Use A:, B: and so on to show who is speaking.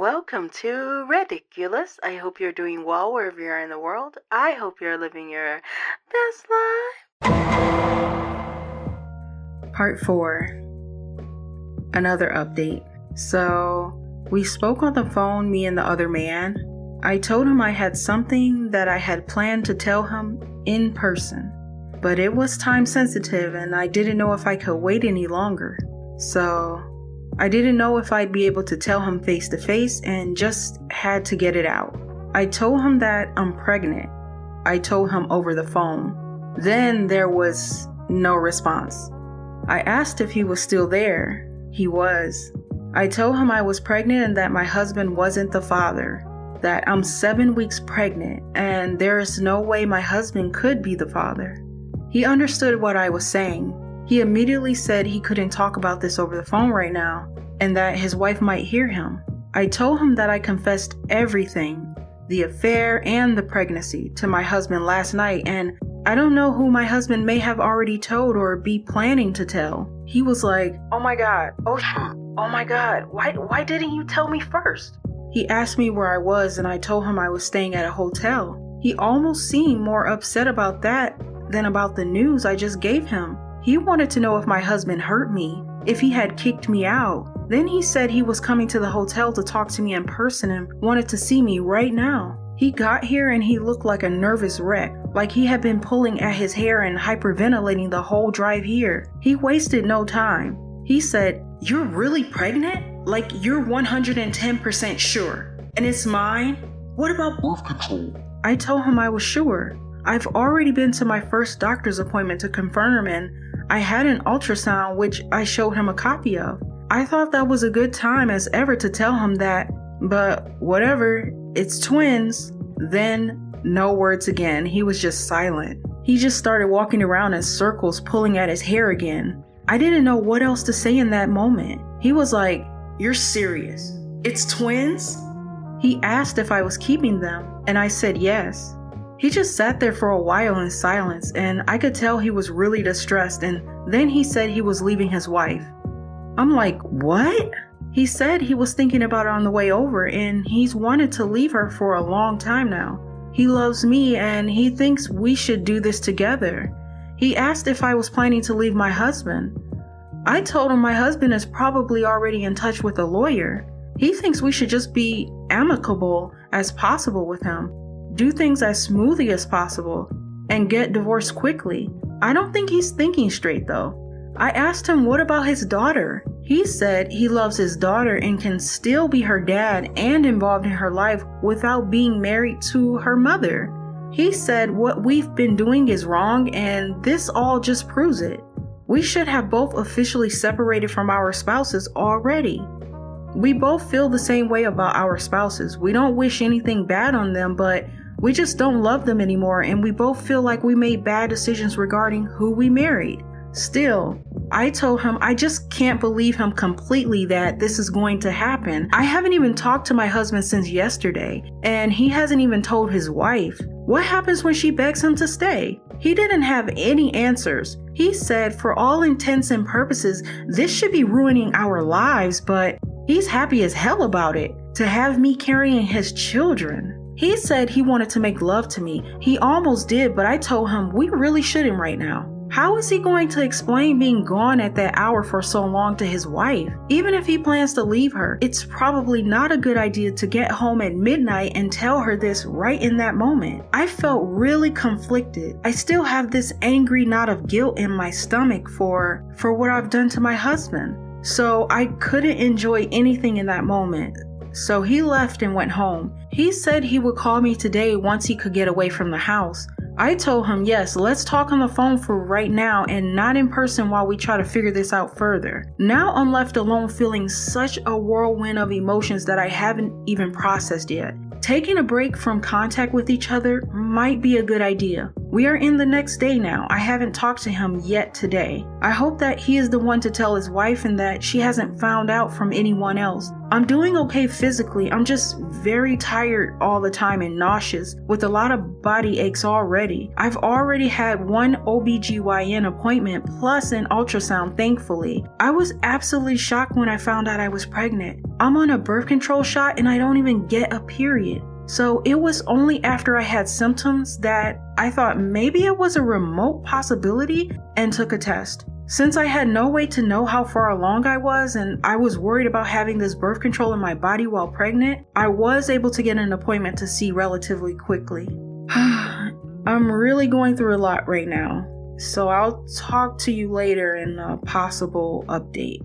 A: welcome to Ridiculous. I hope you're doing well wherever you're in the world. I hope you're living your best life. Part 4. Another update. So, we spoke on the phone, me and the other man. I told him I had something that I had planned to tell him in person, but it was time sensitive and I didn't know if I could wait any longer. So, I didn't know if I'd be able to tell him face to face and just had to get it out. I told him that I'm pregnant. I told him over the phone. Then there was no response. I asked if he was still there. He was. I told him I was pregnant and that my husband wasn't the father, that I'm 7 weeks pregnant and there is no way my husband could be the father. He understood what I was saying. He immediately said he couldn't talk about this over the phone right now and that his wife might hear him. I told him that I confessed everything, the affair and the pregnancy, to my husband last night, and I don't know who my husband may have already told or be planning to tell. He was like, "Oh my God, oh my God, why didn't you tell me first?" He asked me where I was and I told him I was staying at a hotel. He almost seemed more upset about that than about the news I just gave him. He wanted to know if my husband hurt me, if he had kicked me out. Then he said he was coming to the hotel to talk to me in person and wanted to see me right now. He got here and he looked like a nervous wreck, like he had been pulling at his hair and hyperventilating the whole drive here. He wasted no time. He said, "You're really pregnant? Like you're 110% sure? And it's mine? What about birth control?" I told him I was sure. I've already been to my first doctor's appointment to confirm and I had an ultrasound which I showed him a copy of. I thought that was a good time as ever to tell him that, but whatever, it's twins. Then, no words again. He was just silent. He just started walking around in circles, pulling at his hair again. I didn't know what else to say in that moment. He was like, "You're serious? It's twins?" He asked if I was keeping them, and I said yes. He just sat there for a while in silence, and I could tell he was really distressed, and then he said he was leaving his wife. I'm like, what? He said he was thinking about it on the way over, and he's wanted to leave her for a long time now. He loves me, and he thinks we should do this together. He asked if I was planning to leave my husband. I told him my husband is probably already in touch with a lawyer. He thinks we should just be amicable as possible with him. Do things as smoothly as possible, and get divorced quickly. I don't think he's thinking straight though. I asked him what about his daughter. He said he loves his daughter and can still be her dad and involved in her life without being married to her mother. He said what we've been doing is wrong and this all just proves it. We should have both officially separated from our spouses already. We both feel the same way about our spouses. We don't wish anything bad on them, but we just don't love them anymore, and we both feel like we made bad decisions regarding who we married. Still, I told him I just can't believe him completely that this is going to happen. I haven't even talked to my husband since yesterday, and he hasn't even told his wife. What happens when she begs him to stay? He didn't have any answers. He said for all intents and purposes, this should be ruining our lives, but he's happy as hell about it, to have me carrying his children. He said he wanted to make love to me. He almost did, but I told him we really shouldn't right now. How is he going to explain being gone at that hour for so long to his wife? Even if he plans to leave her, it's probably not a good idea to get home at midnight and tell her this right in that moment. I felt really conflicted. I still have this angry knot of guilt in my stomach for what I've done to my husband. So I couldn't enjoy anything in that moment. So he left and went home. He said he would call me today once he could get away from the house. I told him, yes, let's talk on the phone for right now and not in person while we try to figure this out further. Now I'm left alone feeling such a whirlwind of emotions that I haven't even processed yet. Taking a break from contact with each other might be a good idea. We are in the next day now. I haven't talked to him yet today. I hope that he is the one to tell his wife and that she hasn't found out from anyone else. I'm doing okay physically. I'm just very tired all the time and nauseous with a lot of body aches already. I've already had one OBGYN appointment plus an ultrasound, thankfully. I was absolutely shocked when I found out I was pregnant. I'm on a birth control shot and I don't even get a period. So it was only after I had symptoms that I thought maybe it was a remote possibility and took a test. Since I had no way to know how far along I was and I was worried about having this birth control in my body while pregnant, I was able to get an appointment to see relatively quickly. I'm really going through a lot right now, so I'll talk to you later in a possible update.